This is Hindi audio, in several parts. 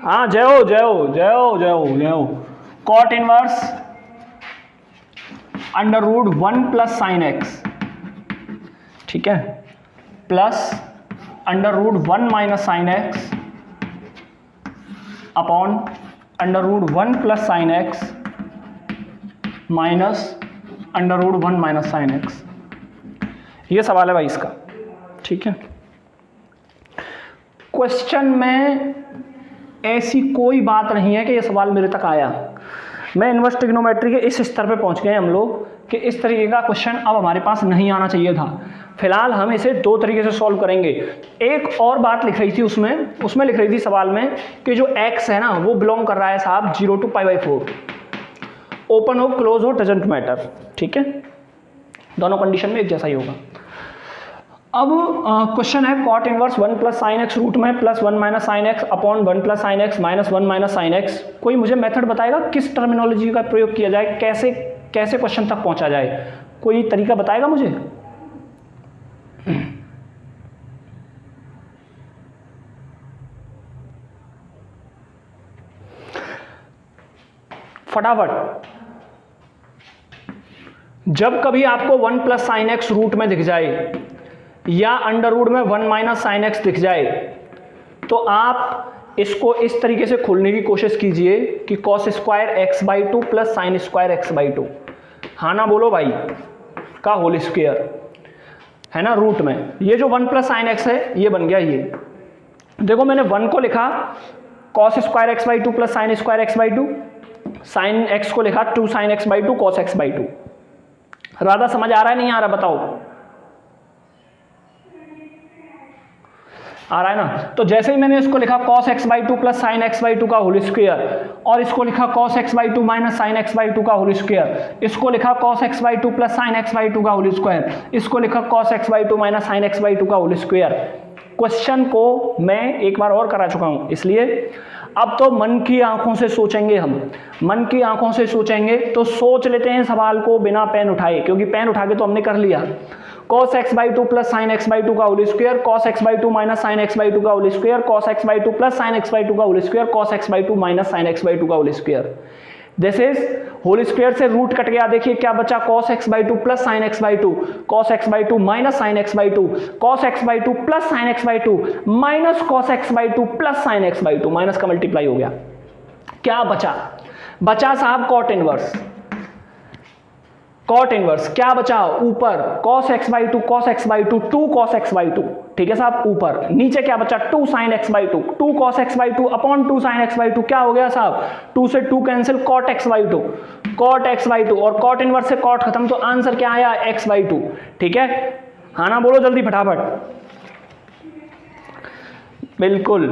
हाँ जय हो जय हो जय हो जय हो जय हो। Cot inverse under root 1 plus sine x, ठीक है, plus under root 1 minus sine x upon under root 1 plus sine x minus under root 1 minus sine x. ये सवाल है भाई इसका, ठीक है। क्वेश्चन में ऐसी कोई बात नहीं है कि ये सवाल मेरे तक आया। मैं इनवर्स ट्रिग्नोमेट्री के इस स्तर पे पहुंच गए हम लोग कि इस तरीके का क्वेश्चन अब हमारे पास नहीं आना चाहिए था। फिलहाल हम इसे दो तरीके से सॉल्व करेंगे। एक और बात लिख रही थी उसमें लिख रही थी सवाल में कि जो x है ना वो बिलोंग कर रहा है साहब 0 to π/4, ओपन हो क्लोज हो डजंट मैटर, ठीक है, दोनों कंडीशन में एक जैसा ही होगा। अब क्वेश्चन है cot inverse 1 plus sine x root में plus 1 minus sine x upon 1 plus sine x minus 1 minus sine x. कोई मुझे मेथड बताएगा किस टर्मिनोलॉजी का प्रयोग किया जाए, कैसे क्वेश्चन तक पहुंचा जाए, कोई तरीका बताएगा मुझे? फटाफट, जब कभी आपको 1 प्लस साइन एक्स रूट में दिख जाए या अंडर रूट में 1 माइनस साइन एक्स दिख जाए तो आप इसको इस तरीके से खोलने की कोशिश कीजिए कि cos square x by 2 plus sine square x by 2, हाँ ना बोलो भाई, का होल स्क्वायर है ना रूट में। ये जो 1 प्लस साइन एक्स है ये बन गया, ये देखो मैंने 1 को लिखा cos square x by 2 plus sine square x by 2, sign x को लिखा 2 sign x by 2 cos x by 2। Radha समझ आ रहा है नहीं आ रहा बताओ? आ रहा है ना? तो जैसे ही मैंने इसको लिखा cos x by 2 plus sine x by 2 का होल स्क्वायर और इसको लिखा cos x by 2 minus sine x by 2 का होल स्क्वायर, इसको लिखा cos x by 2 plus sine x by 2 का होल स्क्वायर, इसको लिखा cos x by 2 minus sine x by 2 का होल स्क्वायर। क्वेश्चन को मैं एक बार और करा चुका हूं, इसलिए अब तो मन की आंखों से सोचेंगे हम, मन की आंखों से सोचेंगे। तो सोच लेते हैं सवाल को बिना पेन उठाए, क्योंकि पेन उठा के तो हमने कर लिया। cos x by 2 plus sine x by 2 का whole square, cos x by 2 minus sine x by 2 का whole square, cos x by 2 plus sine x by 2 का whole square, cos x by 2 minus sine x by 2 का whole square. This is whole square से रूट कट गया, देखिए क्या बचा, cos x by 2 plus sine x by 2, cos x by 2 minus sine x by 2, cos x by 2 plus sine x by 2 minus cos x by 2 plus sine x by 2, minus का मल्टीप्लाई हो गया। क्या बचा? बचा साहब कॉट इनवर्स। कॉट इनवर्स क्या बचा? ऊपर cos x by 2 cos x by 2 2 cos x by 2, ठीक है साहब ऊपर। नीचे क्या बचा? 2 sin x by 2 2 cos x by 2 upon 2 sin x by 2। क्या हो गया साहब? 2 से 2 cancel, cot x by 2 cot x by 2 और cot इनवर्स से cot खत्म, तो आंसर क्या आया? x बाई 2, ठीक है। हाँ ना बोलो जल्दी फटाफट। बिल्कुल,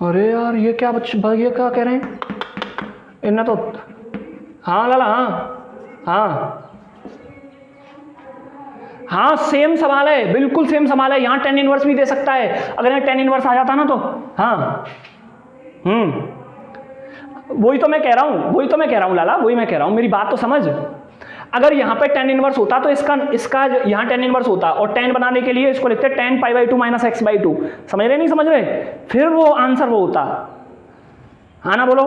अरे यार ये क्या ये क्या कह रहे हैं इन्हें तो? हाँ लाला, हाँ सेम सवाल है, बिल्कुल सेम सवाल है। यहाँ tan इनवर्स भी दे सकता है, अगर यहाँ tan इनवर्स आ जाता ना तो हाँ, वही तो मैं कह रहा हूँ लाला, वही मैं कह रहा हूँ, मेरी बात तो समझ। अगर यहाँ पे tan इनवर्स होता तो इसका यहाँ tan इनवर्स होता, और tan बनाने के लिए इसको लिखते tan pi by 2 minus x by 2। समझ रहे नहीं समझ रहे? फिर वो आंसर वो होता, हाँ ना बोलो।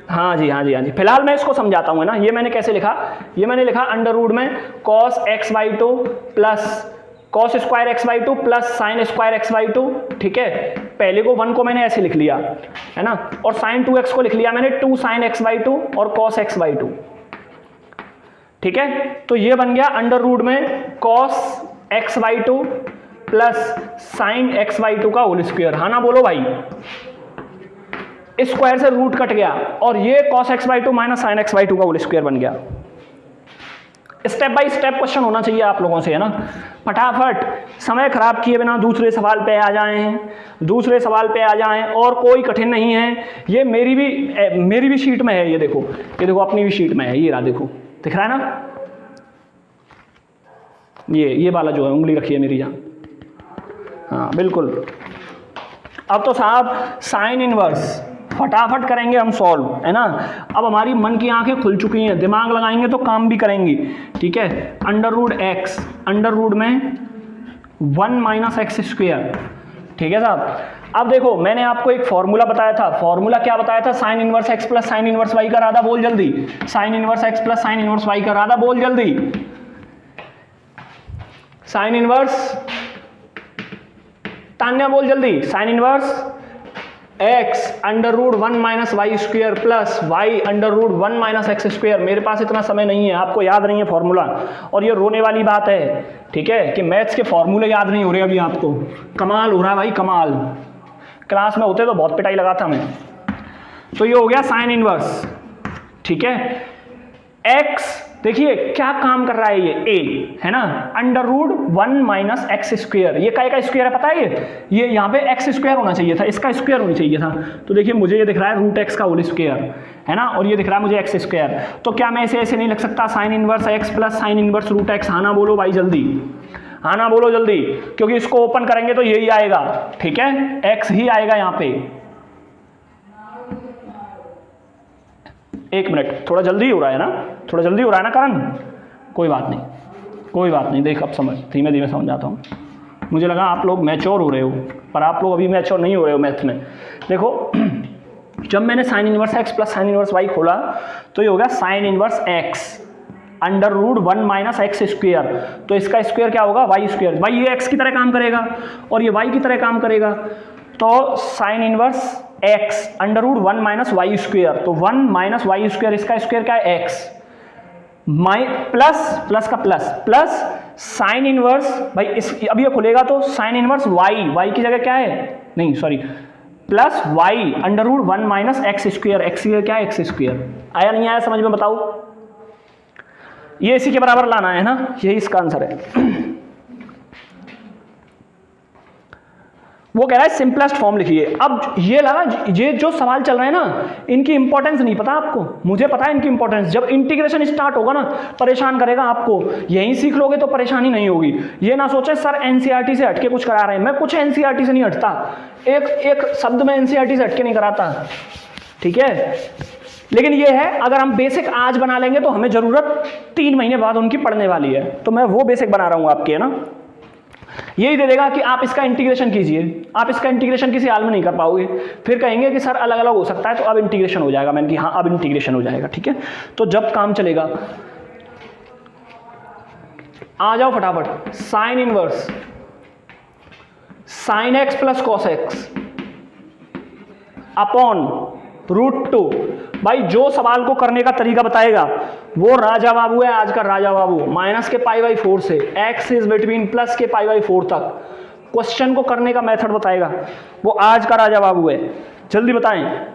हाँ जी। फिलहाल मैं इसको समझाता हूँ ना। ये मैंने कैसे लिखा? ये मैंने लिखा अंडर रूट में cos x by 2 plus cos square x by 2 plus sine square x by 2, ठीक है। पहले को 1 को मैंने ऐसे लिख लिया है ना, और साइन 2x को लिख लिया मैंने 2 साइन एक्स बाई 2 और cos x बाई 2, ठीक है। तो ये बन गया अंडर रूट में cos x by 2 plus sign x by 2 का होल स्क्वायर, हाँ ना बोलो भाई। स्क्वायर से रूट कट गया और ये cos x by 2 minus sine x by 2 का होल स्क्वायर बन गया। स्टेप बाय स्टेप क्वेश्चन होना चाहिए आप लोगों से, है ना। फटाफट समय खराब किए बिना दूसरे सवाल पे आ जाएं, और कोई कठिन नहीं है। ये मेरी भी शीट में है, ये देखो अपनी भी शीट में है, ये रहा, देखो दिख रहा है ना, ये वाला जो है उंगली रखी है मेरी यहाँ, हाँ बिल्कुल। अब तो साहब साइन इनवर्स फटाफट करेंगे हम सॉल्व, है ना। अब हमारी मन की आंखें खुल चुकी हैं, दिमाग लगाएंगे तो काम भी करेंगी, ठीक है। Under root x, under root में 1 माइनस एक्स स्क्वायर, ठीक है साहब। अब देखो मैंने आपको एक फॉर्मूला बताया था, फॉर्मूला क्या बताया था, sine inverse x plus sine inverse y का राधा बोल जल्दी, sine inverse x plus sine inverse y का राधा बोल जल्दी, साइन इनवर्स, तान्या बोल जल्दी, sine inverse x under root 1 minus y square plus y under root 1 minus x square. मेरे पास इतना समय नहीं है, आपको याद नहीं है फॉर्मूला, और ये रोने वाली बात है, ठीक है, कि मैथ्स के फॉर्मूले याद नहीं हो रहे अभी आपको। कमाल हो रहा है भाई, कमाल। क्लास में होते तो बहुत पिटाई लगाता मैं। तो ये हो गया साइन इनवर्स, ठीक है। एक्स देखिए क्या काम कर रहा है, ये ए है ना, under root 1 minus x square, ये काय का स्क्वायर है पता है, ये यहाँ पे एक्स स्क्वायर होना चाहिए था, इसका स्क्वायर होना चाहिए था। तो देखिए मुझे ये दिख रहा है रूट एक्स का होल स्क्वायर, है ना, और ये दिख रहा है मुझे एक्स स्क्वायर। तो क्या मैं इसे ऐसे नहीं लिख सकता, sine inverse x plus sine inverse root x? हाँ ना बोलो भाई जल्दी, हाँ ना बोलो जल्दी, क्योंकि इसको ओपन करेंगे तो यही आएगा, ठीक है, एक्स ही आएगा यहाँ पे। एक मिनट, थोड़ा जल्दी हो रहा है ना, थोड़ा जल्दी हो रहा है ना करण, कोई बात नहीं, कोई बात नहीं, देख अब समझ, धीमे धीमे समझ जाता हूँ। मुझे लगा आप लोग मैच्योर हो रहे हो, पर आप लोग अभी मैच्योर नहीं हो रहे हो मैथ में। देखो जब मैंने sine inverse x plus sine inverse y खोला तो ये हो गया sine inverse x under root 1 minus x square, तो इसका स्क्वायर क्या होगा, वाई स्क्वायर। भाई ये एक्स की तरह काम करेगा और ये वाई की तरह काम करेगा, तो sine inverse x under root 1 minus y square, तो 1 माइनस वाई स्क्वायर, इसका स्क्वायर क्या है, एक्स, प्लस प्लस का प्लस प्लस साइन इनवर्स, भाई इस अब ये खुलेगा तो साइन इनवर्स वाई, वाई की जगह क्या है, नहीं sorry, plus y under root 1 minus x square, x क्या है, एक्स स्क्वायर। आया नहीं आया समझ में बताओ? ये इसी के बराबर लाना है ना, यही इसका आंसर है। वो कह रहा है सिंपलेस्ट फॉर्म लिखिए। अब ये लगा, ये जो सवाल चल रहे हैं ना, इनकी इंपॉर्टेंस नहीं पता आपको, मुझे पता है इनकी इंपॉर्टेंस। जब इंटीग्रेशन स्टार्ट होगा ना, परेशान करेगा आपको, यहीं सीख लोगे तो परेशानी नहीं होगी। ये ना सोचे सर एनसीईआरटी से हटके कुछ करा रहे हैं, मैं कुछ एनसीईआरटी से नहीं हटता, एक शब्द में एनसीईआरटी से हटके नहीं कराता, ठीक है। लेकिन ये है, अगर हम बेसिक आज बना लेंगे तो हमें जरूरत 3 महीने बाद उनकी पड़ने वाली है, तो मैं वो बेसिक बना रहा हूँ आपके, है ना। यही दे देगा कि आप इसका इंटीग्रेशन कीजिए, आप इसका इंटीग्रेशन किसी हाल में नहीं कर पाओगे, फिर कहेंगे कि सर अलग अलग हो सकता है, तो अब इंटीग्रेशन हो जाएगा। मैंने कि हाँ अब इंटीग्रेशन हो जाएगा, ठीक है। तो जब काम चलेगा, आ जाओ फटाफट, sine inverse sine x plus cos x upon root 2। भाई जो सवाल को करने का तरीका बताएगा वो राजा बाबू है आज का राजा बाबू, माइनस के π/4 से x इज बिटवीन प्लस के π/4 तक क्वेश्चन को करने का मेथड बताएगा, वो आज का राजा बाबू है। जल्दी बताएं।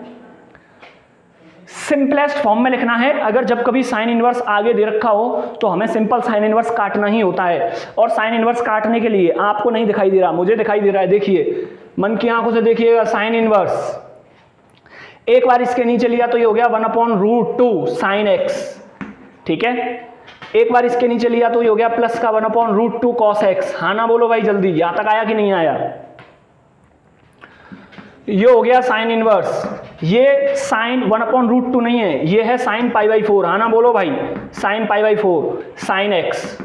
सिंपलेस्ट फॉर्म में लिखना है। अगर जब कभी साइन इनवर्स आगे दे रखा हो तो हमें सिंपल साइन इनवर्स काटना ही होता है, और साइन इनवर्स काटने के लिए आपको नहीं दिखाई दे रहा, मुझे दिखाई दे रहा है, देखिए मन की आंखों से देखिएगा। साइन इनवर्स एक बार इसके नीचे लिया तो ये हो गया 1/√2 साइन एक्स, ठीक है। एक बार इसके नीचे लिया तो ये हो गया प्लस का 1/√2 कॉस एक्स। हाँ ना बोलो भाई जल्दी, यहां तक आया कि नहीं आया? ये हो गया साइन इनवर्स, ये साइन 1/√2 नहीं है, ये है साइन π/4। हाँ ना बोलो भाई, साइन π/4 साइन एक्स,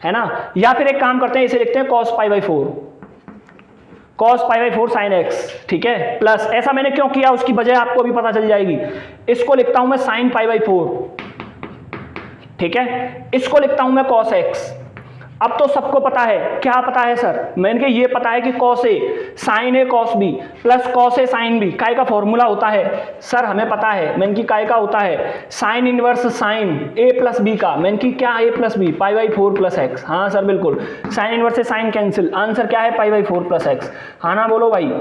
है ना। या फिर एक काम करते हैं, इसे लिखते हैं cos π/4, cos π/4 साइन एक्स, ठीक है। प्लस ऐसा मैंने क्यों किया उसकी वजह आपको अभी पता चल जाएगी। इसको लिखता हूं मैं साइन π/4, ठीक है। इसको लिखता हूं मैं cos x। अब तो सबको पता है, क्या पता है सर? मैंने कहा ये पता है कि cos a sine a cos b plus cos a sine b काय का फॉर्मूला होता है सर, हमें पता है। मैंने की काय का होता है sine inverse sine a plus b का। मैंने की क्या a plus b π/4 plus x. हाँ सर बिल्कुल, साइन इनवर्स से साइन कैंसिल, आंसर क्या है π/4 प्लस एक्स। हाँ ना बोलो भाई,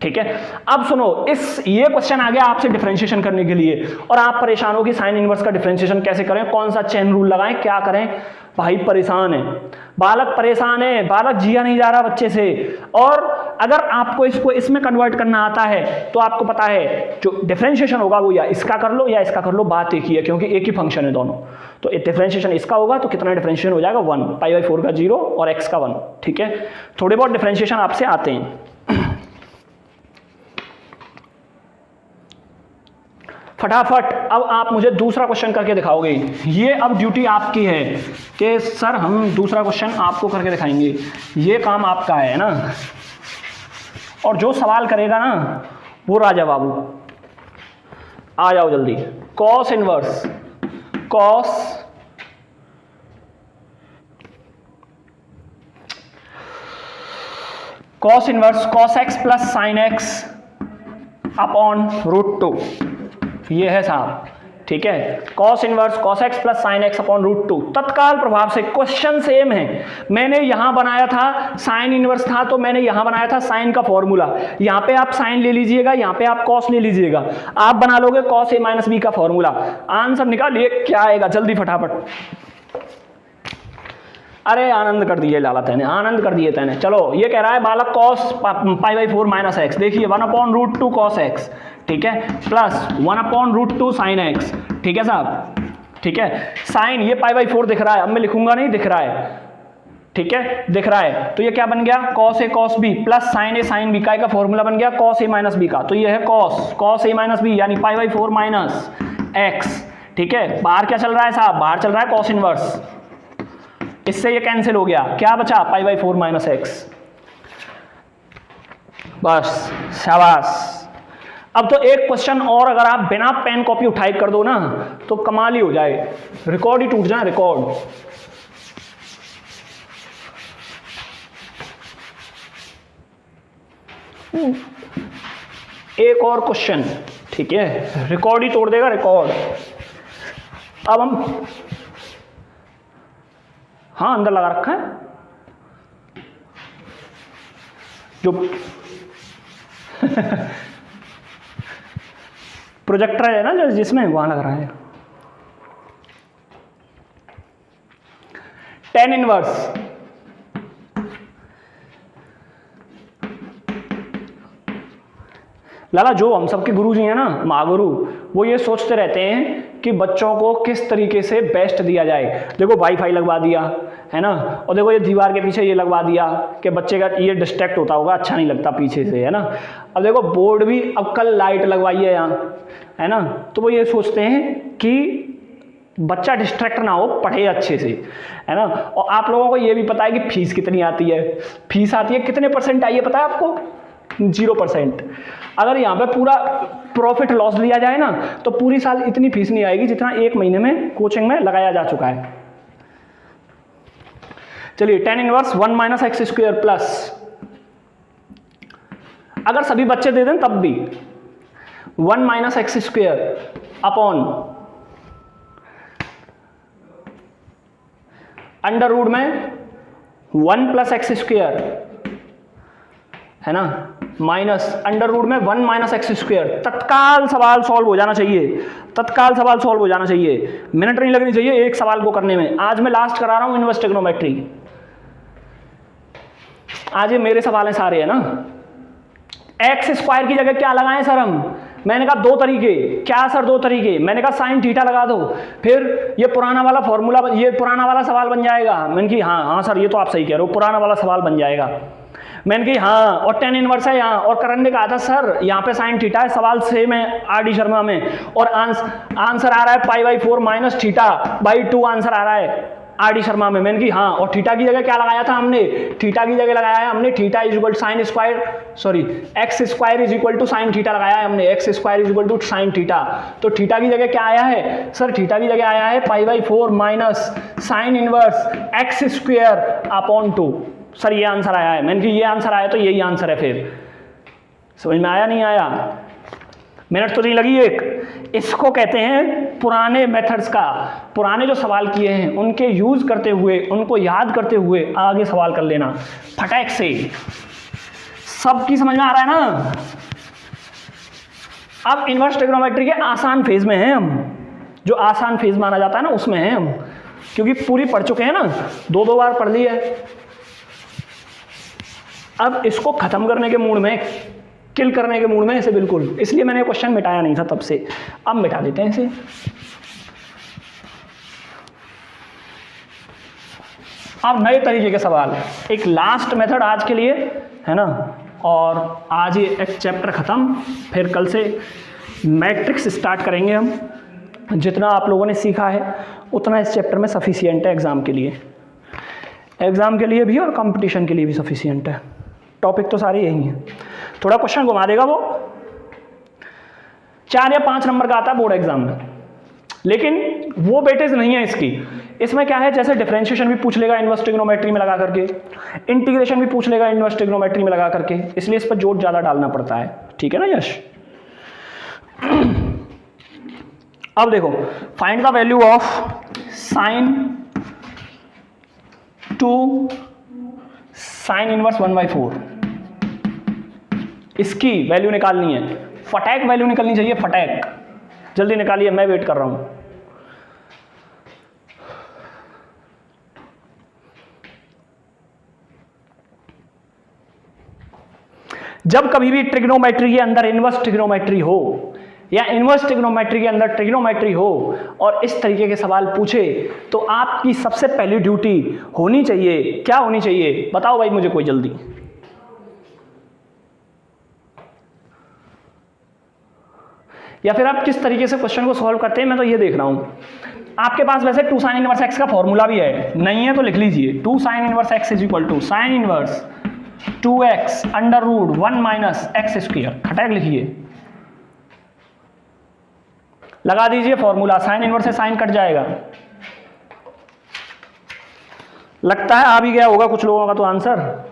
ठीक है। अब सुनो, ये क्वेश्चन आ गया आपसे डिफरेंशिएशन करने के लिए, और आप परेशान हो कि साइन इनवर्स का डिफरेंशिएशन कैसे करें, कौन सा चेन रूल लगाएं, क्या करें। भाई परेशान है बालक, परेशान है बालक, जिया नहीं जा रहा बच्चे से। और अगर आपको इसको इसमें कन्वर्ट करना आता है तो आपको पता है जो डिफरेंशिएशन होगा वो या इसका कर लो या इसका कर लो, बात एक ही है, क्योंकि एक ही फंक्शन है दोनों। तो डिफरेंशिएशन इसका होगा तो कितना डिफरेंशिएशन हो जाएगा 1, π/4 का 0 और x का 1, ठीक है। थोड़े बहुत डिफरेंशिएशन आपसे आते हैं। फटाफट अब आप मुझे दूसरा क्वेश्चन करके दिखाओगे। ये अब ड्यूटी आपकी है कि सर हम दूसरा क्वेश्चन आपको करके दिखाएंगे, ये काम आपका है ना। और जो सवाल करेगा ना वो राजा बाबू। आ जाओ जल्दी। Cos inverse cos x plus sine x upon root 2, ये है साहब, ठीक है। Cos inverse cos x plus sine x upon root 2 तत्काल प्रभाव से। क्वेश्चन सेम है, मैंने यहां बनाया था साइन इनवर्स था तो मैंने यहां बनाया था साइन का फॉर्मूला, यहां पे आप साइन ले लीजिएगा, यहां पे आप कॉस ले लीजिएगा, आप बना लोगे कॉस ए माइनस बी का फॉर्मूला। आंसर निकालिए क्या आएगा जल्दी फटाफट। अरे आनंद कर दिए लाला तैने, आनंद कर दिए तैने। चलो ये कह रहा है बालक कॉस π/4 माइनस एक्स, देखिए 1/√2 कॉस एक्स, ठीक है, प्लस 1/√2 साइन एक्स, ठीक है साहब, ठीक है। साइन ये π/4 दिख रहा है, अब मैं लिखूंगा नहीं, दिख रहा है, ठीक है, दिख रहा है। तो ये क्या बन गया cos A cos b plus sign A sine B का फॉर्मूला बन गया कॉस ए माइनस बी का। तो ये है कॉस ए माइनस बी यानी π/4 माइनस एक्स, ठीक है। बाहर क्या चल रहा है साहब, बाहर चल रहा है कॉस इनवर्स, इससे ये कैंसिल हो गया, क्या बचा π/4 माइनस एक्स। बस शाबाश। अब तो एक क्वेश्चन और अगर आप बिना पेन कॉपी उठाई कर दो ना तो कमाल ही हो जाए, रिकॉर्ड ही टूट जाए, रिकॉर्ड। एक और क्वेश्चन, ठीक है, रिकॉर्ड ही तोड़ देगा, रिकॉर्ड। अब हम हाँ अंदर लगा रखा है जो प्रोजेक्टर है ना जो जिसमें वहां लग रहा है। टेन इनवर्स लाला जो हम सबके गुरु जी हैं ना महागुरु, वो ये सोचते रहते हैं कि बच्चों को किस तरीके से बेस्ट दिया जाए। देखो वाईफाई लगवा दिया है ना, और देखो ये दीवार के पीछे ये लगवा दिया कि बच्चे का ये डिस्ट्रैक्ट होता होगा, अच्छा नहीं लगता पीछे से, है ना। अब देखो बोर्ड भी, अब कल लाइट लगवाई है यहाँ, है ना। तो वो ये सोचते हैं कि बच्चा डिस्ट्रैक्ट ना हो, पढ़े अच्छे से, है ना। और आप लोगों को ये भी पता है कि फीस कितनी आती है, फीस आती है कितने % आई है पता है आपको, 0%। अगर यहाँ पे पूरा प्रॉफिट लॉस लिया जाए ना तो पूरी साल इतनी फीस नहीं आएगी जितना एक महीने में कोचिंग में लगाया जा चुका है। चलिए tan inverse 1 minus x square plus, अगर सभी बच्चे दे दें तब भी 1 minus x square upon under root में 1 प्लस एक्स स्क्वायर, है ना, माइनस अंडर रूट में 1 माइनस एक्स स्क्वायर। तत्काल सवाल सॉल्व हो जाना चाहिए, तत्काल सवाल सॉल्व हो जाना चाहिए, मिनट नहीं लगनी चाहिए एक सवाल को करने में। आज मैं लास्ट करा रहा हूं इनवर्स ट्रिग्नोमेट्री, आज ये मेरे सवाल हैं सारे, है ना। एक्स स्क्वायर की जगह क्या लगाएं सर हम, मैंने कहा 2 तरीके। क्या सर 2 तरीके, मैंने कहा साइन थीटा लगा दो, फिर ये पुराना वाला फॉर्मूला, ये पुराना वाला सवाल बन जाएगा। मैंने कहा हाँ सर ये तो आप सही कह रहे हो, पुराना वाला सवाल बन जाएगा। मैंने कही हाँ, और टेन इनवर्स है यहाँ, और करण ने कहा था सर यहाँ पे साइन थीटा है, सवाल सेम है आर.डी. शर्मा में, और आंसर आ रहा है π/4 माइनस θ/2 आंसर आ रहा है आर.डी. शर्मा में। मैंने कही हाँ, और थीटा की जगह क्या लगाया था हमने, थीटा की जगह लगाया है हमने theta is equal to sine square, sorry x square is equal to sine theta लगाया है हमने, x square is equal to sine theta. तो थीटा की जगह क्या आया है सर, थीटा की जगह आया है π/4 minus sine inverse x square upon 2। Sir ये आंसर आया है। मैंने कहा ये आंसर आया तो यही आंसर है, फिर समझ में आया नहीं आया, मिनट तो नहीं लगी एक। इसको कहते हैं पुराने मेथड्स का, पुराने जो सवाल किए हैं उनके यूज करते हुए, उनको याद करते हुए आगे सवाल कर लेना फटाक से। सबकी समझ में आ रहा है ना। अब इनवर्स ट्रिग्नोमेट्री के आसान फेज में हैं हम, जो आसान फेज माना जाता है ना उसमें हैं हम, क्योंकि पूरी पढ़ चुके हैं ना, 2 बार पढ़ ली है। अब इसको खत्म करने के मूड में, किल करने के मूड में इसे बिल्कुल, इसलिए मैंने क्वेश्चन मिटाया नहीं था तब से, अब मिटा देते हैं इसे। अब नए तरीके के सवाल, एक लास्ट मेथड आज के लिए, है ना, और आज ये एक चैप्टर खत्म, फिर कल से मैट्रिक्स स्टार्ट करेंगे हम। जितना आप लोगों ने सीखा है उतना इस चैप्टर में सफिशिएंट है एग्ज़ाम के लिए, एग्ज़ाम के लिए भी और कंपटीशन के लिए भी सफिशिएंट है। टॉपिक तो सारे यही हैं, थोड़ा क्वेश्चन घुमा देगा वो, 4 या 5 नंबर का आता है बोर्ड एग्जाम में, लेकिन वो वेटेज नहीं है इसकी। इसमें क्या है, जैसे डिफरेंशिएशन भी पूछ लेगा इनवर्स ट्रिग्नोमेट्री में लगा करके, इंटीग्रेशन भी पूछ लेगा इनवर्स ट्रिग्नोमेट्री में लगा करके, इसलिए इस पर जोर ज़्यादा डालना पड़ता है। ठीक है ना यश? अब देखो, find the value of sine 2 sine inverse 1/4, इसकी वैल्यू निकालनी है। फटैक वैल्यू निकलनी चाहिए, फटैक, जल्दी निकालिए, मैं वेट कर रहा हूं। जब कभी भी ट्रिग्नोमेट्री के अंदर इनवर्स ट्रिग्नोमेट्री हो या इनवर्स ट्रिग्नोमेट्री के अंदर ट्रिग्नोमेट्री हो और इस तरीके के सवाल पूछे, तो आपकी सबसे पहली ड्यूटी होनी चाहिए, क्या होनी चाहिए बताओ भाई मुझे कोई जल्दी। या फिर आप किस तरीके से क्वेश्चन को सॉल्व करते हैं, मैं तो ये देख रहा हूं। आपके पास वैसे 2 साइन इनवर्स एक्स का फॉर्मूला भी है, नहीं है तो लिख लीजिए। 2 sine inverse x is equal to sine inverse 2x under root 1 minus x square, खटैक लिखिए, लगा दीजिए फॉर्मूला, साइन इनवर्स से साइन कट जाएगा। लगता है आ भी गया होगा कुछ लोगों का तो आंसर।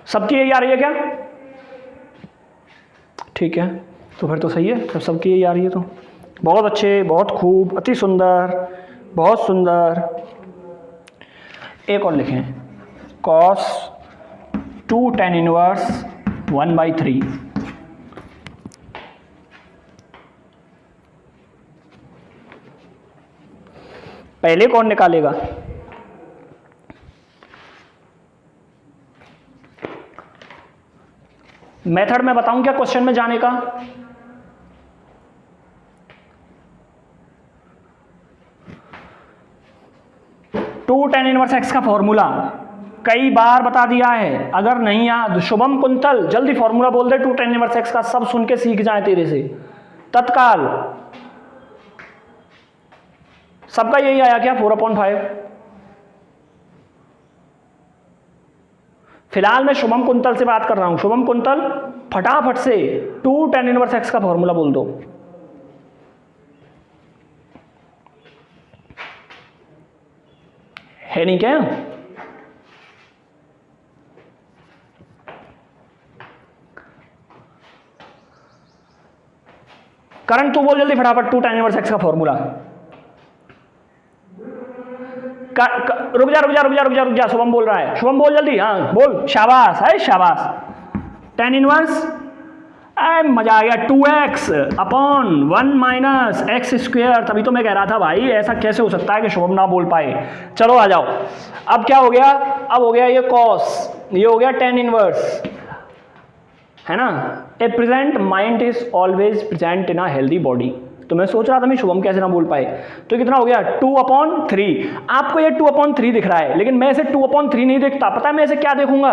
सबकी यही आ रही है क्या? ठीक है, तो फिर तो सही है, जब सबकी यही आ रही है तो बहुत अच्छे, बहुत खूब, अति सुंदर, बहुत सुंदर। एक और लिखें, cos 2 tan इनवर्स 1/3। पहले कौन निकालेगा? मेथड में बताऊं क्या क्वेश्चन में जाने का? टू tan इनवर्स एक्स का फॉर्मूला कई बार बता दिया है, अगर नहीं याद, शुभम कुंतल जल्दी फॉर्मूला बोल दे 2 tan इनवर्स एक्स का, सब सुन के सीख जाए तेरे से तत्काल। सबका यही आया क्या? 4/5। फिलहाल मैं शुभम कुंतल से बात कर रहा हूं। शुभम कुंतल फटाफट से 2 tan इनवर्स एक्स का फॉर्मूला बोल दो। है नहीं क्या? करण तू बोल जल्दी फटाफट 2 tan इनवर्स एक्स का फॉर्मूला। रुक जा, शुभम बोल रहा है, शुभम बोल जल्दी, हाँ बोल, शाबाश है, शाबाश। tan इनवर्स, मजा आ गया, 2x upon 1 minus x square. तभी तो मैं कह रहा था भाई ऐसा कैसे हो सकता है कि शुभम ना बोल पाए। चलो आ जाओ, अब क्या हो गया? अब हो गया ये cos, ये हो गया tan इनवर्स, है ना। A present mind is always present in a healthy body. तो मैं सोच रहा था मैं शुभम कैसे ना बोल पाए। तो कितना हो गया? 2/3। आपको ये 2/3 दिख रहा है, लेकिन मैं इसे 2/3 नहीं देखता। पता है मैं इसे क्या देखूंगा?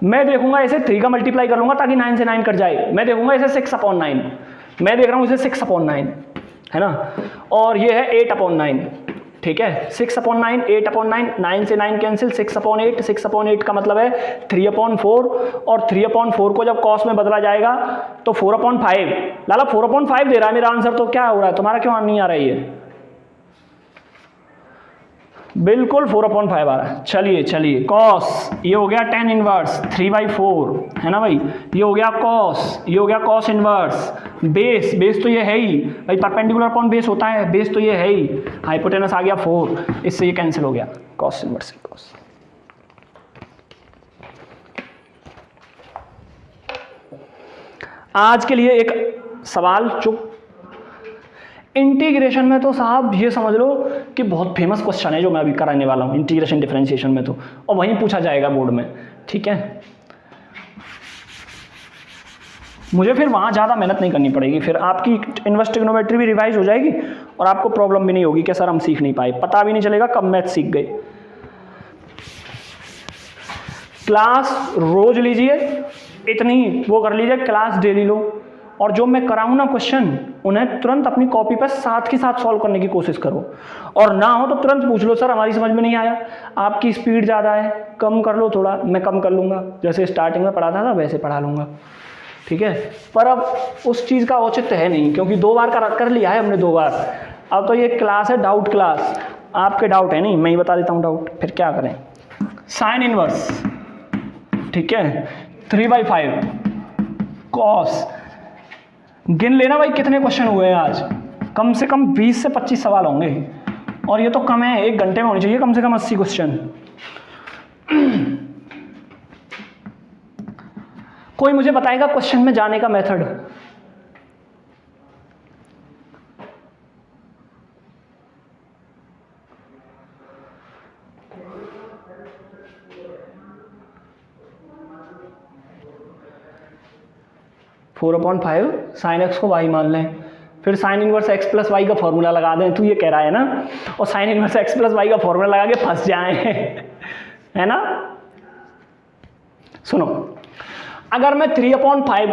मैं देखूंगा इसे 3 का मल्टीप्लाई कर लूंगा ताकि 9 से 9 कट जाए। मैं देखूंगा इसे 6/9, मैं देख रहा हूं इसे 6/9, है ना। और ये है 8/9, ठीक है। 6/9, 8/9, 9 से 9 कैंसिल, 6/8, 6/8 का मतलब है 3/4, और 3/4 को जब cos में बदला जाएगा तो 4/5। लाला 4/5 दे रहा है मेरा आंसर, तो क्या हो रहा है तुम्हारा, क्यों नहीं आ रहा है ये? बिल्कुल 4/5 आ रहा है। चलिए cos, ये हो गया tan इनवर्स 3/4, है ना भाई। ये हो गया cos, ये हो गया cos इनवर्स बेस तो ये है ही भाई, परपेंडिकुलर अपॉन बेस होता है, बेस तो ये है ही। हाइपोटेनस आ गया 4, इससे ये कैंसिल हो गया, कॉस इनवर्स कॉस। आज के लिए एक सवाल जो इंटीग्रेशन में, तो साहब ये समझ लो कि बहुत फेमस क्वेश्चन है जो मैं अभी कराने वाला हूँ इंटीग्रेशन डिफरेंशिएशन में, तो और वहीं पूछा जाएगा बोर्ड में, ठीक है। मुझे फिर वहाँ ज़्यादा मेहनत नहीं करनी पड़ेगी, फिर आपकी इनवर्स ट्रिग्नोमेट्री भी रिवाइज हो जाएगी और आपको प्रॉब्लम भी नहीं होगी कि सर हम सीख नहीं पाए, पता भी नहीं चलेगा कब मैथ सीख गए। क्लास रोज लीजिए, इतनी वो कर लीजिए, क्लास डेली लो, और जो मैं कराऊँ ना क्वेश्चन उन्हें तुरंत अपनी कॉपी पर साथ के साथ सॉल्व करने की कोशिश करो, और ना हो तो तुरंत पूछ लो सर हमारी समझ में नहीं आया, आपकी स्पीड ज़्यादा है, कम कर लो थोड़ा, मैं कम कर लूँगा, जैसे स्टार्टिंग में पढ़ाता था वैसे पढ़ा लूँगा, ठीक है। पर अब उस चीज़ का औचित्य है नहीं, क्योंकि 2 बार कर लिया है हमने 2 बार। अब तो ये क्लास है डाउट क्लास, आपके डाउट है नहीं, मैं ही बता देता हूँ डाउट, फिर क्या करें। साइन इनवर्स, ठीक है, 3/5 कॉस, गिन लेना भाई कितने क्वेश्चन हुए हैं आज, कम से कम 20 से 25 सवाल होंगे, और ये तो कम है, 1 घंटे में होनी चाहिए कम से कम 80 क्वेश्चन। कोई मुझे बताएगा क्वेश्चन में जाने का method? Four upon 5 sine x को वाई मान लें, फिर sine inverse x plus y का फॉर्मूला लगा दें, तू ये कह रहा है ना, और sine inverse x plus y का फॉर्मूला लगा के फंस जाएं, है ना। सुनो, अगर मैं 3/5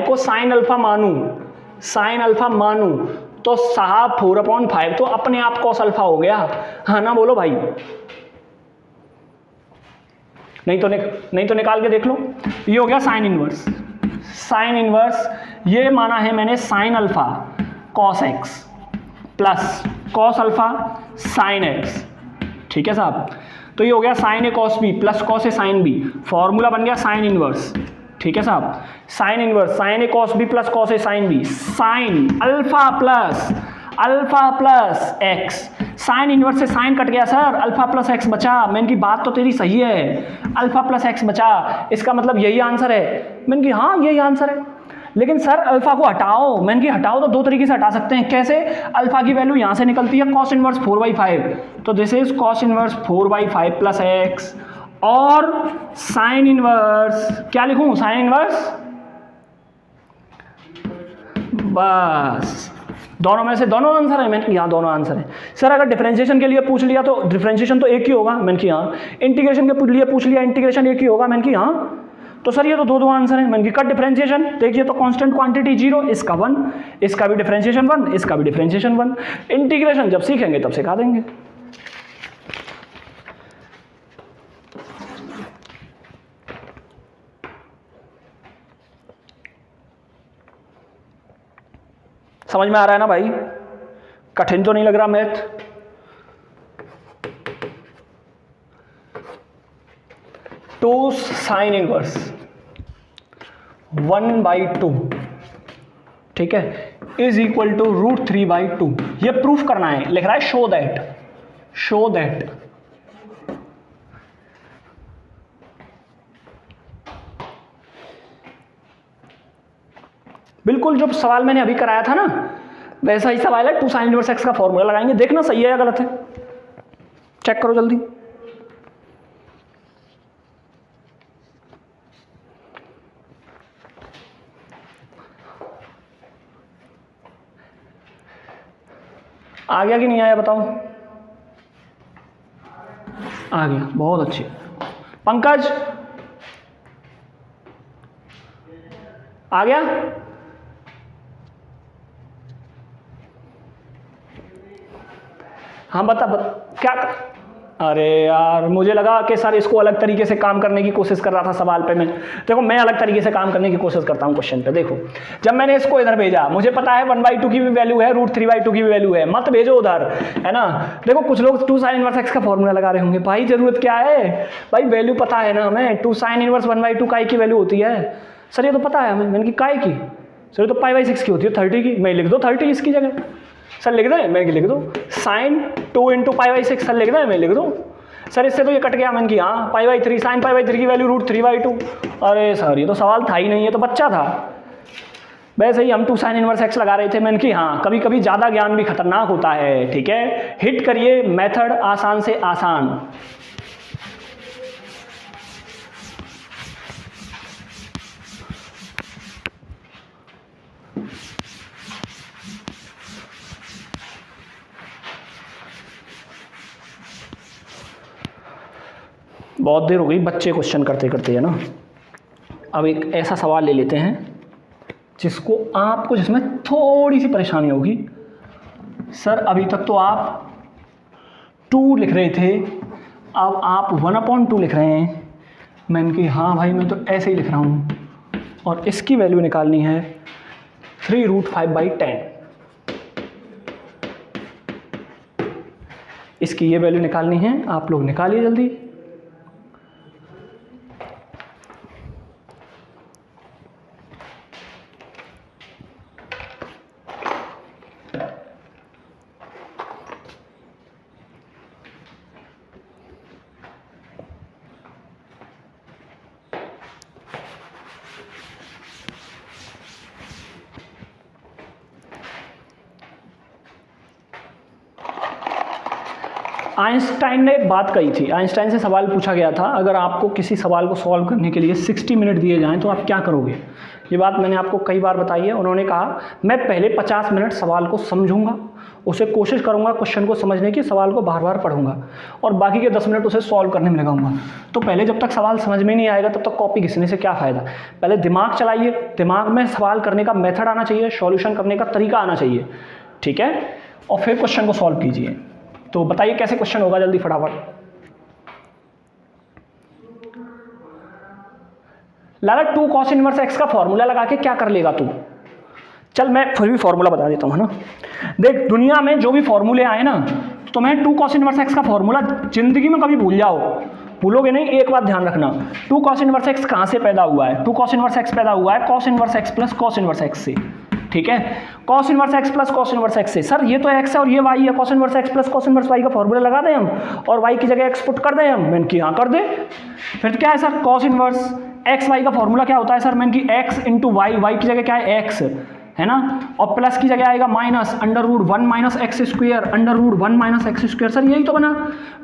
को साइन अल्फा मानूं, तो साहब 4/5 तो अपने आप कॉस अल्फा हो गया, हाँ ना, बोलो भाई। नहीं तो निकाल के देख लो, ये हो गया साइन इनवर्स, ये माना है मैंने sine alpha cos x plus cos alpha sine x, ठीक है साहब। तो ये हो गया sine a cos b plus cos a sine b, formula बन गया साइन इनवर्स, ठीक है साहब। Sine inverse sine a cos b plus cos a sine b, sine alpha plus x, sine inverse से साइन कट गया सर, अल्फा प्लस एक्स बचा। मैंने की बात तो तेरी सही है, अल्फा प्लस एक्स बचा, इसका मतलब यही आंसर है। मैंने की हाँ यही आंसर है, लेकिन सर अल्फा को हटाओ। मैंने की हटाओ तो 2 तरीके से हटा सकते हैं, कैसे? अल्फा की वैल्यू यहाँ से निकलती है कॉस इनवर्स 4/5, तो this is cos inverse 4/5 plus x, और साइन इनवर्स क्या लिखूं? साइन इनवर्स, बस दोनों में से दोनों आंसर है। मैंने यहाँ दोनों आंसर है सर। अगर डिफरेंशिएशन के लिए पूछ लिया तो डिफरेंशिएशन तो एक ही होगा, मैंने कि हाँ। इंटीग्रेशन के लिए पूछ लिया, इंटीग्रेशन एक ही होगा, मैंने कि हाँ। तो सर ये तो 2 आंसर है। मैंने कि कट डिफरेंशिएशन देखिए तो कांस्टेंट क्वांटिटी 0, इसका 1, इसका भी डिफरेंशिएशन 1, इसका भी डिफरेंशिएशन 1। इंटीग्रेशन जब सीखेंगे तब सिखा देंगे। समझ में आ रहा है ना भाई? कठिन तो नहीं लग रहा मैथ? टू साइन इनवर्स 1/2, ठीक है, इज इक्वल टू √3/2। ये प्रूफ करना है, लिख रहा है शो दैट बिल्कुल जो सवाल मैंने अभी कराया था ना वैसा ही सवाल है। 2 साइन इनवर्स एक्स का फॉर्मूला लगाएंगे, देखना सही है या गलत है, चेक करो जल्दी। आ गया कि नहीं आया बताओ? आ गया, बहुत अच्छे। पंकज आ गया? हाँ बता क्या? अरे यार मुझे लगा कि सर इसको अलग तरीके से काम करने की कोशिश कर रहा था सवाल पे। मैं देखो मैं अलग तरीके से काम करने की कोशिश करता हूँ क्वेश्चन पे। देखो जब मैंने इसको इधर भेजा, मुझे पता है 1/2 की भी वैल्यू है, √3/2 की भी वैल्यू है, मत भेजो उधर, है ना। देखो कुछ लोग 2 साइन इनवर्स एक्स का फॉर्मूला लगा रहे होंगे, भाई जरूरत क्या है भाई, वैल्यू पता है ना हमें। 2 साइन इनवर्स 1/2 काय की वैल्यू होती है सर, ये तो पता है हमें। मैंने की काय की, सर तो पाई बाई 6 की होती है 30 की, मैं लिख दो 30 इसकी जगह। सर लिख दें, मैं लिख दूँ sine 2 into pi by 6, sir लिख दें, मैं लिख दूँ। सर इससे तो ये कट गया, मैंने की हाँ pi by 3, sine pi by 3 की वैल्यू √3/2। अरे सर ये तो सवाल था ही नहीं, ये तो बच्चा था। वैसे ही हम 2 साइन इनवर्स x लगा रहे थे, मैंने की हाँ कभी कभी ज़्यादा ज्ञान भी खतरनाक होता है, ठीक है। हिट करिए मेथड आसान से आसान। बहुत देर हो गई बच्चे क्वेश्चन करते करते, है ना। अब एक ऐसा सवाल ले लेते हैं जिसको आपको, जिसमें थोड़ी सी परेशानी होगी। सर अभी तक तो आप 2 लिख रहे थे, अब आप 1/2 लिख रहे हैं। मैंने कि हाँ भाई मैं तो ऐसे ही लिख रहा हूँ, और इसकी वैल्यू निकालनी है 3√5/10। इसकी ये वैल्यू निकालनी है, आप लोग निकालिए जल्दी। आइंस्टाइन ने एक बात कही थी, आइंस्टाइन से सवाल पूछा गया था, अगर आपको किसी सवाल को सॉल्व करने के लिए 60 मिनट दिए जाएं तो आप क्या करोगे। ये बात मैंने आपको कई बार बताई है। उन्होंने कहा मैं पहले 50 मिनट सवाल को समझूंगा, उसे कोशिश करूंगा क्वेश्चन को समझने की, सवाल को बार बार पढ़ूंगा, और बाकी के 10 मिनट उसे सॉल्व करने में लगाऊंगा। तो पहले जब तक सवाल समझ में नहीं आएगा तब तक कॉपी घिसने से क्या फ़ायदा। पहले दिमाग चलाइए, दिमाग में सवाल करने का मेथड आना चाहिए, सॉल्यूशन करने का तरीका आना चाहिए, ठीक है, और फिर क्वेश्चन को सॉल्व कीजिए। तो बताइए कैसे क्वेश्चन होगा, जल्दी फटाफट। लाला 2 cos इनवर्स x का फॉर्मूला लगा के क्या कर लेगा तू। चल मैं फिर भी फॉर्मूला बता देता हूँ, है ना। देख दुनिया में जो भी फॉर्मूले आए ना, तो मैं 2 cos इनवर्स x का फॉर्मूला जिंदगी में कभी भूल जाओ, भूलोगे नहीं। एक बात ध्यान रखना, 2 cos इनवर्स x कहाँ से पैदा हुआ है। 2 cos इनवर्स x पैदा हुआ है cos inverse x plus cos inverse x से, ठीक है। cos inverse x plus cos inverse x से। सर ये तो x है और ये y है, cos inverse x plus cos inverse y का फॉर्मूला लगा दें हम, और y की जगह x पुट कर दें हम। मैंने कि हाँ कर दे। फिर क्या है sir, cos inverse x y का फॉर्मूला क्या होता है सर, मैंने कि x इंटू वाई, वाई की जगह क्या है x, है ना, और प्लस की जगह आएगा minus √1 minus x square, √1 minus x square. Sir यही तो बना।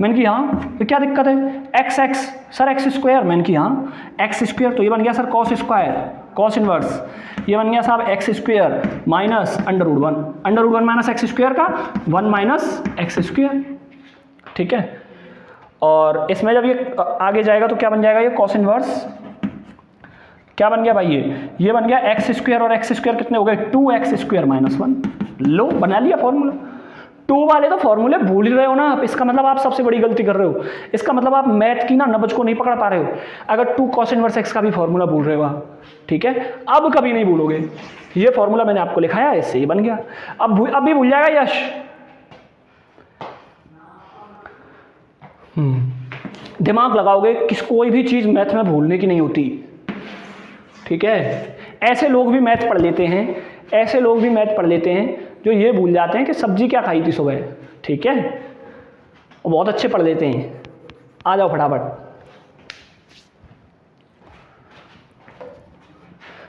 मैंने कि हाँ, तो क्या दिक्कत है, x x sir x square. मैंने कि हाँ एक्स स्क्वायर, तो ये बन गया sir cos square, cos inverse, ये बन गया साहब x square minus √1 minus x square का 1 माइनस एक्स स्क्वायर, ठीक है। और इसमें जब ये आगे जाएगा तो क्या बन जाएगा, ये कॉस इनवर्स क्या बन गया भाई, ये बन गया एक्स स्क्वायर, और एक्स स्क्वायर कितने हो गए 2x स्क्वायर माइनस 1। लो बना लिया फॉर्मूला। 2 वाले तो फॉर्मूले भूल ही रहे हो ना आप, इसका मतलब आप सबसे बड़ी गलती कर रहे हो। इसका मतलब आप मैथ की ना नब्ज को नहीं पकड़ पा रहे हो, अगर 2 cos इनवर्स x का भी फॉर्मूला भूल रहे हो आप, ठीक है। अब कभी नहीं भूलोगे, ये फॉर्मूला मैंने आपको लिखाया, इससे ये बन गया। अब भी भूल जाएगा यश। दिमाग लगाओगे, कोई भी चीज़ मैथ में भूलने की नहीं होती, ठीक है। ऐसे लोग भी मैथ पढ़ लेते हैं, ऐसे लोग भी मैथ पढ़ लेते हैं जो ये भूल जाते हैं कि सब्जी क्या खाई थी सुबह, ठीक है, और बहुत अच्छे पढ़ लेते हैं। आ जाओ फटाफट।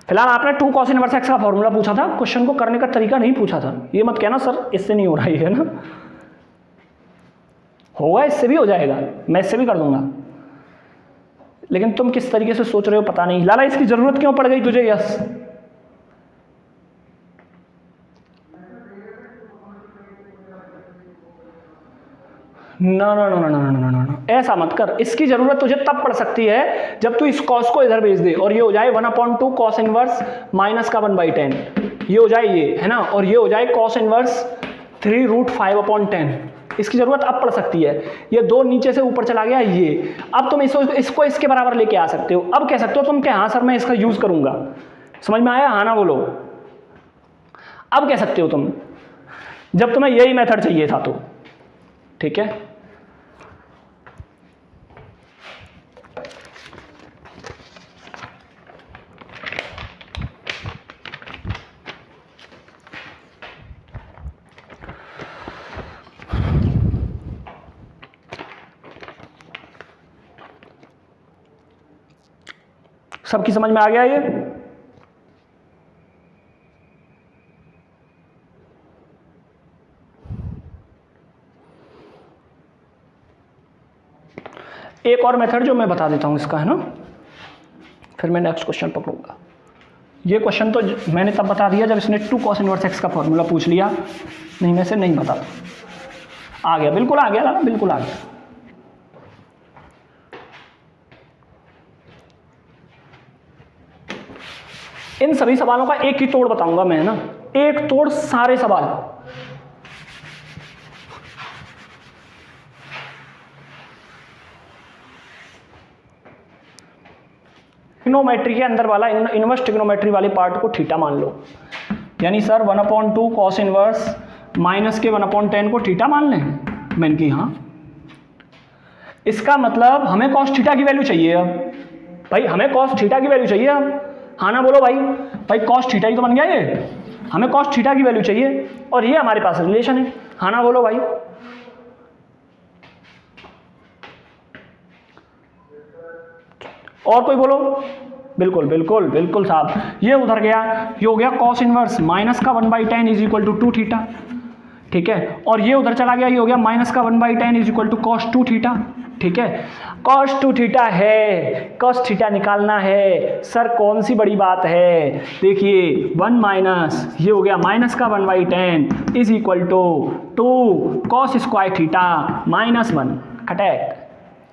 फिलहाल आपने 2 cos इनवर्स x का फॉर्मूला पूछा था, क्वेश्चन को करने का तरीका नहीं पूछा था। ये मत कहना सर इससे नहीं हो रहा है ना, होगा, इससे भी हो जाएगा, मैं इससे भी कर दूंगा, लेकिन तुम किस तरीके से सोच रहे हो पता नहीं। लाला इसकी जरूरत क्यों पड़ गई तुझे, यस ना ना ना ना ना ना ना, ऐसा मत कर। इसकी जरूरत तुझे तब पड़ सकती है जब तू इस कॉस को इधर भेज दे और ये हो जाए 1/2 cos इनवर्स माइनस का 1/10, ये हो जाए ये, है ना, और ये हो जाए cos इनवर्स 3√5/10। इसकी जरूरत अब पड़ सकती है। ये 2 नीचे से ऊपर चला गया ये, अब तुम इसको इसके बराबर लेके आ सकते हो। अब कह सकते हो तुम कि हाँ सर मैं इसका यूज करूंगा, समझ में आया, हाँ ना बोलो। अब कह सकते हो तुम, जब तुम्हें यही मेथड चाहिए था तो, ठीक है। सबकी समझ में आ गया ये? एक और मेथड जो मैं बता देता हूं इसका, है ना, फिर मैं नेक्स्ट क्वेश्चन पकड़ूंगा। ये क्वेश्चन तो मैंने तब बता दिया जब इसने 2 cos इनवर्स x का फॉर्मूला पूछ लिया, नहीं मैं से नहीं बता। आ गया, बिल्कुल आ गया ना, बिल्कुल आ गया। इन सभी सवालों का एक ही तोड़ बताऊंगा मैं, ना, एक तोड़ सारे सवाल। ट्रिग्नोमेट्री के अंदर वाला इनवर्स ट्रिग्नोमेट्री वाले पार्ट को थीटा मान लो, यानी सर 1/2 cos इनवर्स माइनस के 1/10 को थीटा मान लें। मैंने की हाँ, इसका मतलब हमें cos थीटा की वैल्यू चाहिए। अब भाई हमें cos थीटा की वैल्यू चाहिए। अब हाँ ना बोलो भाई, भाई cos थीटा ही तो बन गया ये, हमें cos थीटा की वैल्यू चाहिए और ये हमारे पास रिलेशन है। हाँ ना बोलो भाई। और कोई बोलो। बिल्कुल बिल्कुल बिल्कुल साहब, ये उधर गया, ये हो गया cos इनवर्स माइनस का 1/10 इज इक्वल टू 2 थीटा, ठीक है, और ये उधर चला गया, ये हो गया माइनस का 1/10 is equal to cos 2 theta, ठीक है। cos 2 थीटा है, cos थीटा निकालना है सर, कौन सी बड़ी बात है। देखिए 1 माइनस, ये हो गया माइनस का 1/10 is equal to 2 cos square theta minus 1, खटैक।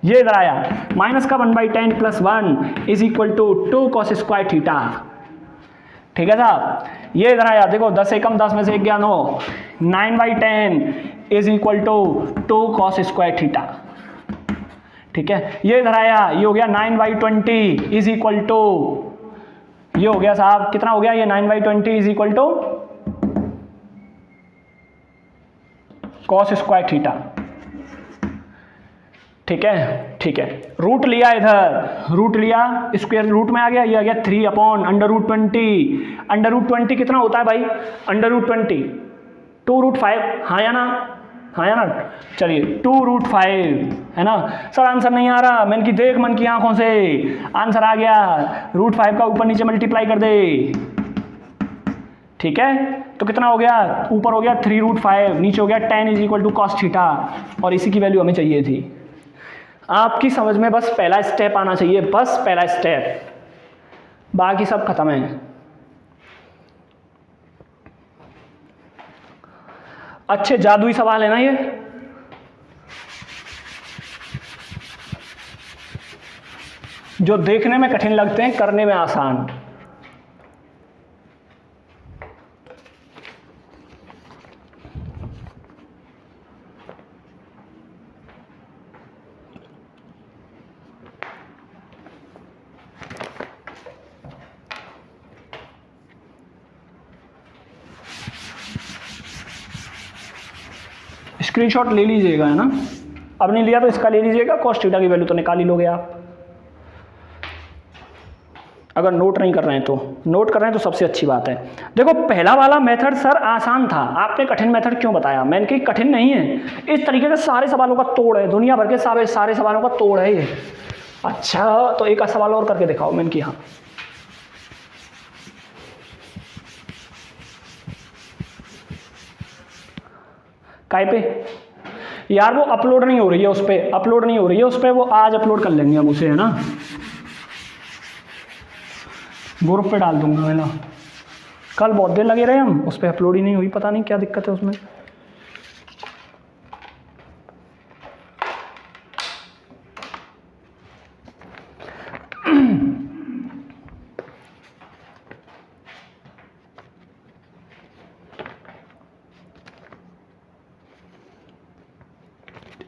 ये इधर आया, माइनस का 1/10 plus 1 is equal to 2 cos square theta, ठीक है साहब। ये इधर आया, देखो 10 एकम 10 में से 1 गया 9, 9/10 is equal to 2 cos square theta, ठीक है। ये इधर आया, ये हो गया 9/20 इज इक्वल टू, ये हो गया साहब कितना हो गया, ये 9/20 is equal to cos square theta, ठीक है, ठीक है। रूट लिया, इधर रूट लिया, स्क्वायर रूट में आ गया, ये आ गया 3/√20। √20 कितना होता है भाई, √20 2√5, हाँ या ना, हाँ या ना। चलिए 2√5 है ना सर। आंसर नहीं आ रहा, मैंने की देख मन की आंखों से, आंसर आ गया। √5 का ऊपर नीचे मल्टीप्लाई कर दे, ठीक है। तो कितना हो गया, ऊपर हो गया 3√5, नीचे हो गया 10 is equal to cos theta, और इसी की वैल्यू हमें चाहिए थी। आपकी समझ में बस पहला स्टेप आना चाहिए, बस पहला स्टेप, बाकी सब खत्म है। अच्छे जादुई सवाल है ना ये। जो देखने में कठिन लगते हैं, करने में आसान। स्क्रीनशॉट ले लीजिएगा, है ना। अब नहीं लिया तो इसका ले लीजिएगा, cos थीटा की वैल्यू तो निकाल ही लोगे आप। अगर नोट नहीं कर रहे हैं तो, नोट कर रहे हैं तो सबसे अच्छी बात है। देखो पहला वाला मेथड सर आसान था, आपने कठिन मेथड क्यों बताया। मैंने कही कठिन नहीं है, इस तरीके से सारे सवालों का तोड़ है, दुनिया भर के सारे सवालों का तोड़ है ये। अच्छा तो एक सवाल और करके दिखाओ। मैंने की हाँ, काय पे यार, वो अपलोड नहीं हो रही है, उस पर अपलोड नहीं हो रही है, उस पर वो आज अपलोड कर लेंगे हम उसे, है ना, ग्रुप पे डाल दूंगा मैं ना। कल बहुत देर लगे रहे हम, उस पर अपलोड ही नहीं हुई, पता नहीं क्या दिक्कत है उसमें।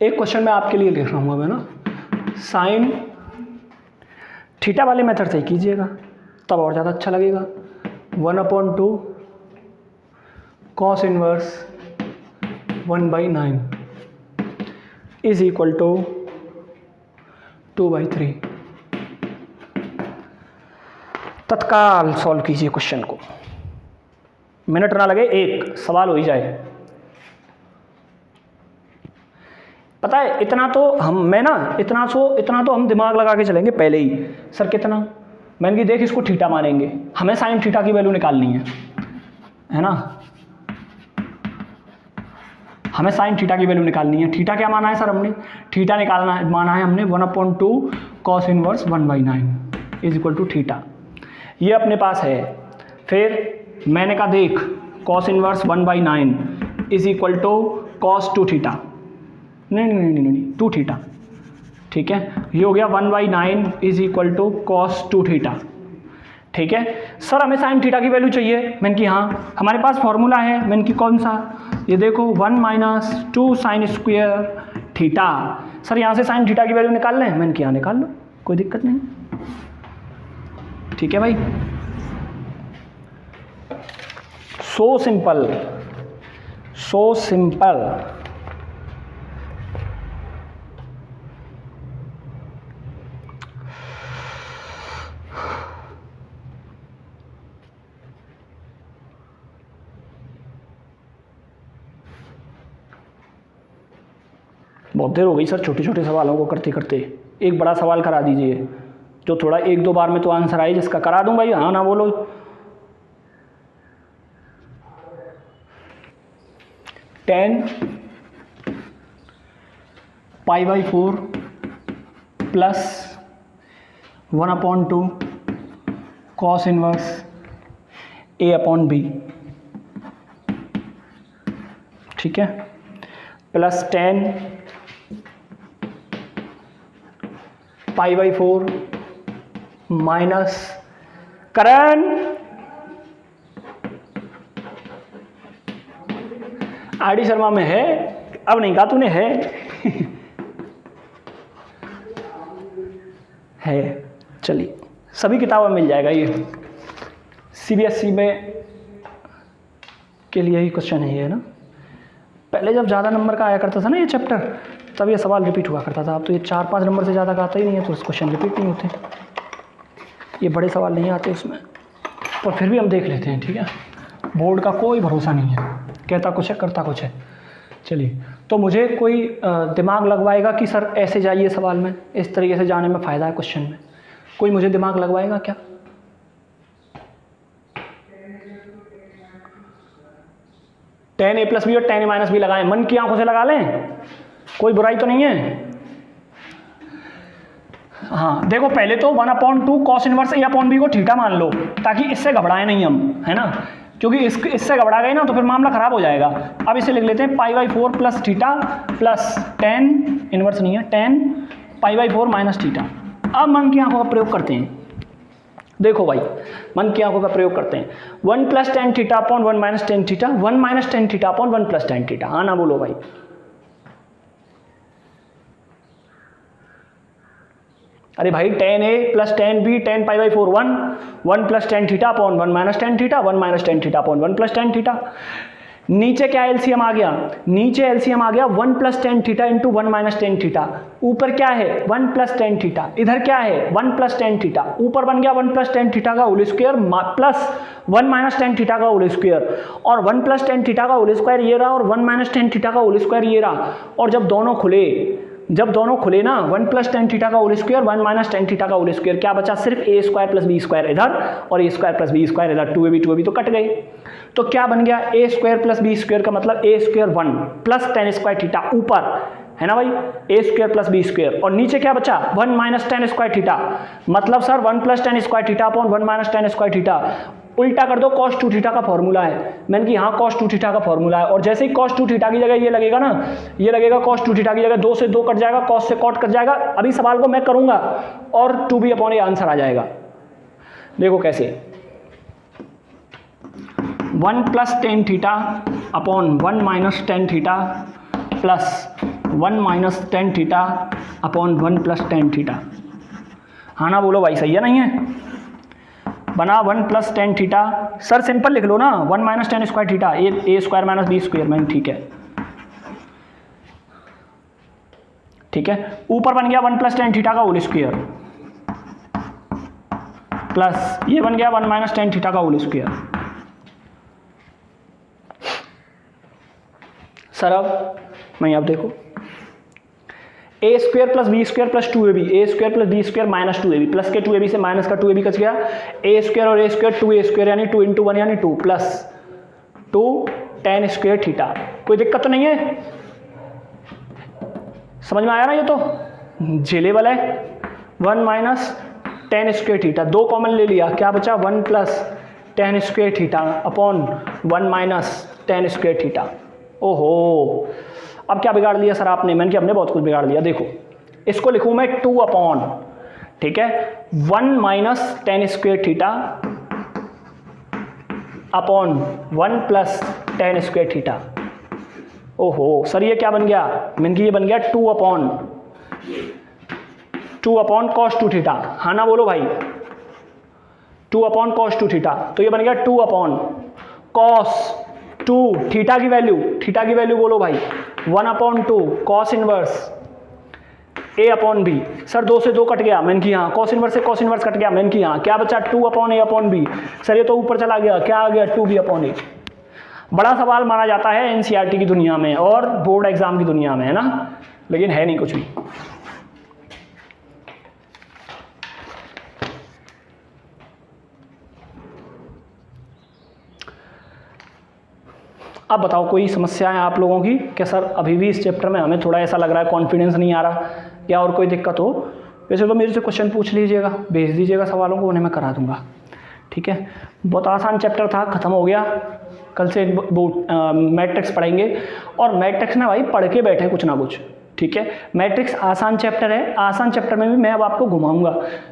एक क्वेश्चन मैं आपके लिए लिख रहा हूँ अब, है ना। साइन थीटा वाले मेथड से कीजिएगा, तब और ज़्यादा अच्छा लगेगा। 1/2 cos inverse 1/9 is equal to 2/3। तत्काल सॉल्व कीजिए क्वेश्चन को, मिनट ना लगे, एक सवाल हो ही जाए। पता है इतना तो हम, मैं ना इतना तो हम दिमाग लगा के चलेंगे पहले ही। सर कितना, मैंने कि देख इसको थीटा मानेंगे, हमें साइन थीटा की वैल्यू निकालनी है ना, हमें साइन थीटा की वैल्यू निकालनी है। थीटा क्या माना है सर हमने, थीटा निकालना है, माना है हमने 1/2 cos inverse 1/9 is equal to theta, ये अपने पास है। फिर मैंने कहा देख cos inverse 1/9 is equal to cos 2 theta, नहीं 2 थीटा, ठीक है, ये हो गया 1/9 is equal to cos 2 theta, ठीक है। सर हमें साइन थीटा की वैल्यू चाहिए, मैंने कि हाँ हमारे पास फॉर्मूला है, मैंने कि कौन सा, ये देखो 1 - 2 sin स्क्वायर थीटा। सर यहाँ से साइन थीटा की वैल्यू निकाल लें, मैंने कि हाँ निकाल लो, कोई दिक्कत नहीं, ठीक है भाई। So simple, so simple. बहुत देर हो गई सर छोटे छोटे सवालों को करते करते, एक बड़ा सवाल करा दीजिए जो थोड़ा 1-2 बार में तो आंसर आए, जिसका करा दूं भाई, हाँ ना बोलो। tan π/4 plus 1/2 cos inverse a/b, ठीक है, प्लस tan π/4 माइनस करण आर.डी. शर्मा में है, अब नहीं कहा तूने है है, चलिए सभी किताबें मिल जाएगा, ये सीबीएसई में के लिए ही क्वेश्चन है ये ना। पहले जब ज़्यादा नंबर का आया करता था ना ये चैप्टर, तब ये सवाल रिपीट हुआ करता था, अब तो ये 4-5 नंबर से ज़्यादा का आता ही नहीं है, तो क्वेश्चन रिपीट नहीं होते, ये बड़े सवाल नहीं आते उसमें, पर फिर भी हम देख लेते हैं, ठीक है। बोर्ड का कोई भरोसा नहीं है, कहता कुछ है करता कुछ है। चलिए, तो मुझे कोई दिमाग लगवाएगा कि सर ऐसे जाइए सवाल में, इस तरीके से जाने में फ़ायदा है क्वेश्चन में, कोई मुझे दिमाग लगवाएगा क्या? tan a + b और tan a - b लगाएं, मन की आंखों से लगा लें, कोई बुराई तो नहीं है। हाँ देखो, पहले तो 1/2 cos इनवर्स a/b को थीटा मान लो, ताकि इससे घबराएं नहीं हम, है ना, क्योंकि इससे घबरा गए ना तो फिर मामला खराब हो जाएगा। अब इसे लिख लेते हैं π/4 plus theta plus tan inverse नहीं है, tan π/4 माइनस थीटा। अब मन की आंखों का प्रयोग करते हैं, देखो भाई मन की आंखों का प्रयोग करते हैं, 1 + tan theta upon 1 - tan theta, 1 - tan theta upon 1 + tan theta, हाँ ना बोलो भाई। अरे भाई tan a + tan b tan π/4 1 + tan theta upon 1 - tan theta, 1 - tan theta upon 1 + tan theta. नीचे क्या एलसीएम आ गया, नीचे एलसीएम आ गया 1 + tan theta into 1 - tan theta, ऊपर क्या है 1 + tan थीटा, इधर क्या है 1 + tan थीटा, ऊपर बन गया 1 + tan थीटा का whole square plus 1 - tan theta का होल स्क्वायर, और 1 + tan थीटा का होल स्क्वायर ये रहा, और 1 - tan थीटा का होल स्क्वायर ये रहा, और जब दोनों खुले ना 1 + tan थीटा का होल स्क्वायर 1 - tan थीटा का होल स्क्वायर, क्या बचा सिर्फ a² + b² इधर और a² + b² इधर, 2ab तो कट गए, तो क्या बन गया a² + b² का मतलब a² 1 प्लस tan² थीटा ऊपर, है ना भाई, a² + b², और नीचे क्या बचा 1 - tan² थीटा, मतलब sir 1 + tan² theta upon 1 - tan² theta, उल्टा कर दो, cos 2 थीटा का फॉर्मूला है। मैंने कि हाँ cos 2 थीटा का फॉर्मूला है, और जैसे ही cos 2 थीटा की जगह ये लगेगा ना, ये लगेगा cos 2 थीटा की जगह 2 से 2 कट जाएगा, cos से cot कट जाएगा, अभी सवाल को मैं करूंगा और 2b/a आंसर आ जाएगा। देखो कैसे, 1 + tan theta upon 1 - tan theta plus 1 - tan theta upon 1 + tan theta, हाँ ना बोलो भाई, सही है नहीं है, बना 1 + tan थीटा, सर सिंपल लिख लो ना 1 - tan² थीटा a² - b², मैंने ठीक है, ऊपर बन गया 1 + tan थीटा का होल स्क्वायर प्लस ये बन गया 1 - tan थीटा का होल स्क्वायर। सर अब देखो a square plus b square plus 2ab, a square plus b square minus 2ab, plus के 2ab से माइनस का 2ab कच गया, ए स्क्वायर और ए स्क्वायर 2a स्क्वायर यानी 2 × 1 यानी 2 प्लस 2 tan स्क्वायर थीटा। कोई दिक्कत तो नहीं है, समझ में आया ना? ये तो झेलेबल है। 1 minus tan square theta, 2 common ले लिया, क्या बचा 1 plus tan square theta upon 1 minus tan square theta. ओहो, अब क्या बिगाड़ लिया सर आपने? मैंने कि हमने बहुत कुछ बिगाड़ लिया। देखो इसको लिखूं मैं 2 अपॉन, ठीक है, 1 minus tan square theta upon 1 plus tan square theta. ओहो सर ये क्या बन गया? मैंने कि ये बन गया 2 अपॉन cos 2 थीटा। हाँ ना बोलो भाई, 2 अपॉन cos 2 थीटा, तो ये बन गया 2 अपॉन cos 2 थीटा की वैल्यू बोलो भाई 1 upon 2 cos inverse a upon b। Sir 2 से 2 कट गया, मैंने कि हाँ, cos इनवर्स से cos इनवर्स कट गया, मैंने कि हाँ, क्या बचा 2 upon a upon b। Sir ये तो ऊपर चला गया, क्या आ गया 2b अपॉन a। बड़ा सवाल माना जाता है एनसीईआरटी की दुनिया में और बोर्ड एग्जाम की दुनिया में, है ना, लेकिन है नहीं कुछ भी। अब बताओ कोई समस्या है आप लोगों की? क्या सर अभी भी इस चैप्टर में हमें थोड़ा ऐसा लग रहा है कॉन्फिडेंस नहीं आ रहा, या और कोई दिक्कत हो? वैसे तो मेरे से क्वेश्चन पूछ लीजिएगा, भेज दीजिएगा सवालों को, उन्हें मैं करा दूंगा। ठीक है, बहुत आसान चैप्टर था, ख़त्म हो गया। कल से मैट्रिक्स पढ़ेंगे, और मैट्रिक्स ना भाई पढ़ के बैठे कुछ ना कुछ। ठीक है, मैट्रिक्स आसान चैप्टर है, आसान चैप्टर में भी मैं अब आपको घुमाऊंगा,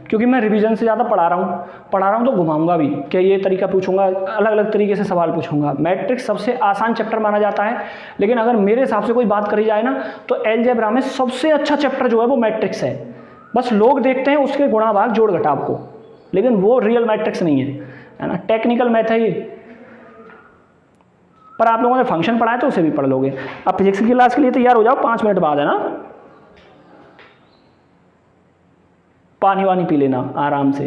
क्योंकि मैं रिवीजन से ज़्यादा पढ़ा रहा हूँ तो घुमाऊंगा भी, कि ये तरीका पूछूंगा, अलग अलग तरीके से सवाल पूछूंगा। मैट्रिक्स सबसे आसान चैप्टर माना जाता है, लेकिन अगर मेरे हिसाब से कोई बात करी जाए ना, तो अलजेब्रा में सबसे अच्छा चैप्टर जो है वो मैट्रिक्स है। बस लोग देखते हैं उसके गुणा भाग जोड़ घटाव को, लेकिन वो रियल मैट्रिक्स नहीं है ना, टेक्निकल मैथ है ये। पर आप लोगों ने फंक्शन पढ़ा है तो उसे भी पढ़ लोगे। अब फिजिक्स की क्लास के लिए तैयार हो जाओ, 5 मिनट बाद, है ना। पानी वानी पी लेना आराम से।